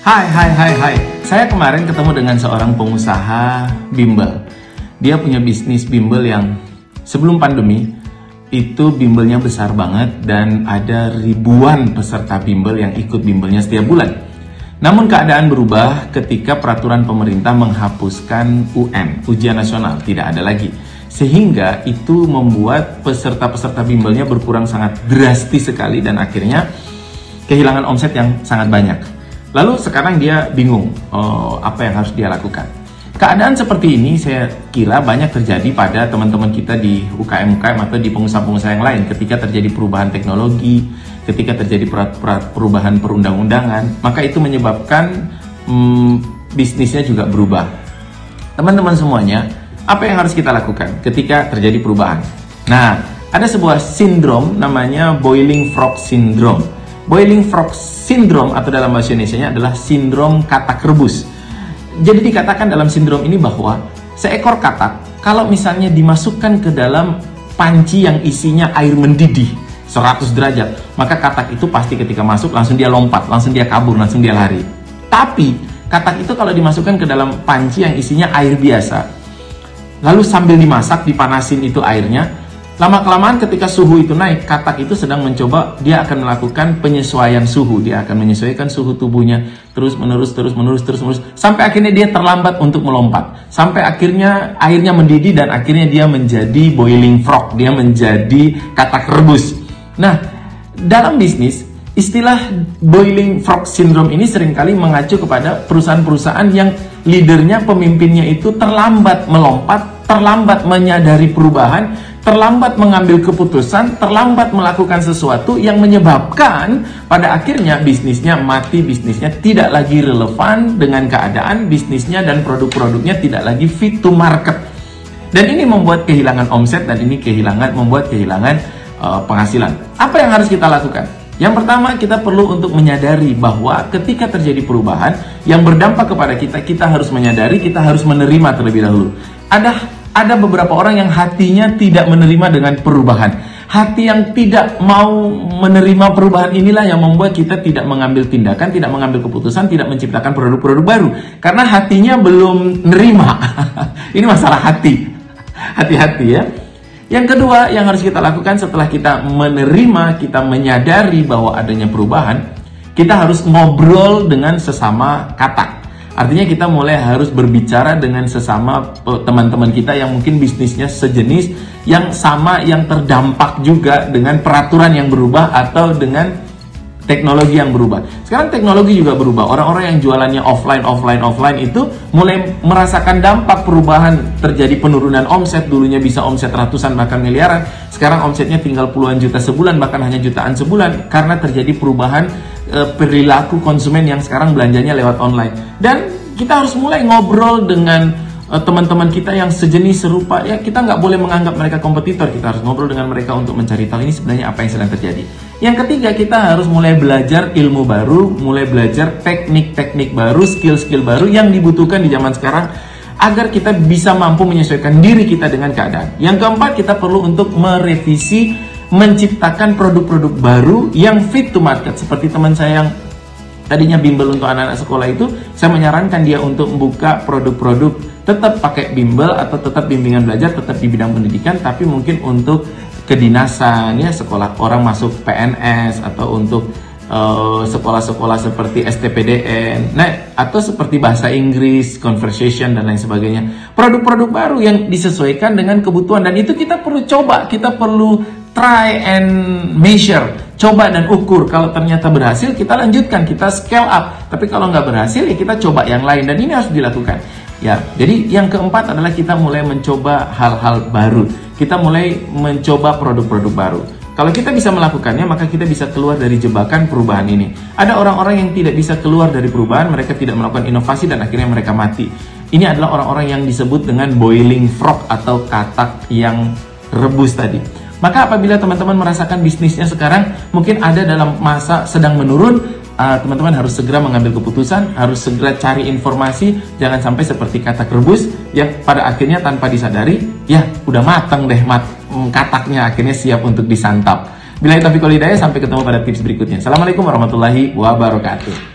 Hai. Saya kemarin ketemu dengan seorang pengusaha bimbel. Dia punya bisnis bimbel yang sebelum pandemi itu bimbelnya besar banget dan ada ribuan peserta bimbel yang ikut bimbelnya setiap bulan. Namun keadaan berubah ketika peraturan pemerintah menghapuskan UN, ujian nasional, tidak ada lagi. Sehingga itu membuat peserta-peserta bimbelnya berkurang sangat drastis sekali dan akhirnya kehilangan omset yang sangat banyak. Lalu sekarang dia bingung apa yang harus dia lakukan. Keadaan seperti ini saya kira banyak terjadi pada teman-teman kita di UKM-UKM atau di pengusaha-pengusaha yang lain. Ketika terjadi perubahan teknologi, ketika terjadi perubahan perundang-undangan, maka itu menyebabkan bisnisnya juga berubah. Teman-teman semuanya, apa yang harus kita lakukan ketika terjadi perubahan? Nah, ada sebuah sindrom namanya boiling frog syndrome. Boiling frog syndrome atau dalam bahasa Indonesianya adalah sindrom katak rebus. Jadi dikatakan dalam sindrom ini bahwa seekor katak kalau misalnya dimasukkan ke dalam panci yang isinya air mendidih 100 derajat, maka katak itu pasti ketika masuk langsung dia lompat, langsung dia kabur, langsung dia lari. Tapi katak itu kalau dimasukkan ke dalam panci yang isinya air biasa, lalu sambil dimasak, dipanasin itu airnya, lama-kelamaan ketika suhu itu naik, katak itu sedang mencoba, dia akan melakukan penyesuaian suhu. Dia akan menyesuaikan suhu tubuhnya terus menerus, sampai akhirnya dia terlambat untuk melompat. Sampai akhirnya airnya mendidih dan akhirnya dia menjadi boiling frog, dia menjadi katak rebus. Nah, dalam bisnis, istilah boiling frog syndrome ini seringkali mengacu kepada perusahaan-perusahaan yang leadernya, pemimpinnya itu terlambat melompat, terlambat menyadari perubahan, terlambat mengambil keputusan, terlambat melakukan sesuatu yang menyebabkan pada akhirnya bisnisnya mati, bisnisnya tidak lagi relevan dengan keadaan bisnisnya dan produk-produknya tidak lagi fit to market. Dan ini membuat kehilangan omset dan ini membuat kehilangan penghasilan. Apa yang harus kita lakukan? Yang pertama, kita perlu untuk menyadari bahwa ketika terjadi perubahan yang berdampak kepada kita, kita harus menyadari, kita harus menerima terlebih dahulu. Ada beberapa orang yang hatinya tidak menerima dengan perubahan. Hati yang tidak mau menerima perubahan inilah yang membuat kita tidak mengambil tindakan, tidak mengambil keputusan, tidak menciptakan produk-produk baru. Karena hatinya belum nerima. Ini masalah hati. Hati-hati ya. Yang kedua yang harus kita lakukan setelah kita menerima, kita menyadari bahwa adanya perubahan, kita harus ngobrol dengan sesama katak. Artinya kita mulai harus berbicara dengan sesama teman-teman kita yang mungkin bisnisnya sejenis, yang sama, yang terdampak juga dengan peraturan yang berubah atau dengan teknologi yang berubah. Sekarang teknologi juga berubah. Orang-orang yang jualannya offline itu mulai merasakan dampak perubahan, terjadi penurunan omset. Dulunya bisa omset ratusan bahkan miliaran, sekarang omsetnya tinggal puluhan juta sebulan, bahkan hanya jutaan sebulan karena terjadi perubahan perilaku konsumen yang sekarang belanjanya lewat online. Dan kita harus mulai ngobrol dengan teman-teman kita yang sejenis serupa. Ya, kita nggak boleh menganggap mereka kompetitor. Kita harus ngobrol dengan mereka untuk mencari tahu ini sebenarnya apa yang sedang terjadi. Yang ketiga, kita harus mulai belajar ilmu baru, mulai belajar teknik-teknik baru, skill-skill baru yang dibutuhkan di zaman sekarang agar kita bisa mampu menyesuaikan diri kita dengan keadaan. Yang keempat, kita perlu untuk merevisi, menciptakan produk-produk baru yang fit to market. Seperti teman saya yang tadinya bimbel untuk anak-anak sekolah itu, saya menyarankan dia untuk membuka produk-produk tetap pakai bimbel atau tetap bimbingan belajar, tetap di bidang pendidikan, tapi mungkin untuk kedinasan ya, sekolah orang masuk PNS atau untuk sekolah-sekolah seperti STPDN, nah, atau seperti bahasa Inggris, conversation dan lain sebagainya. Produk-produk baru yang disesuaikan dengan kebutuhan, dan itu kita perlu coba, kita perlu try and measure, coba dan ukur. Kalau ternyata berhasil, kita lanjutkan, kita scale up. Tapi kalau nggak berhasil, ya kita coba yang lain. Dan ini harus dilakukan. Ya, jadi yang keempat adalah kita mulai mencoba hal-hal baru. Kita mulai mencoba produk-produk baru. Kalau kita bisa melakukannya, maka kita bisa keluar dari jebakan perubahan ini. Ada orang-orang yang tidak bisa keluar dari perubahan, mereka tidak melakukan inovasi dan akhirnya mereka mati. Ini adalah orang-orang yang disebut dengan boiling frog atau katak yang rebus tadi. Maka apabila teman-teman merasakan bisnisnya sekarang mungkin ada dalam masa sedang menurun, teman-teman harus segera mengambil keputusan, harus segera cari informasi, jangan sampai seperti katak rebus yang pada akhirnya tanpa disadari, ya udah matang deh kataknya, akhirnya siap untuk disantap. Billahi taufiq wal hidayah, sampai ketemu pada tips berikutnya. Assalamualaikum warahmatullahi wabarakatuh.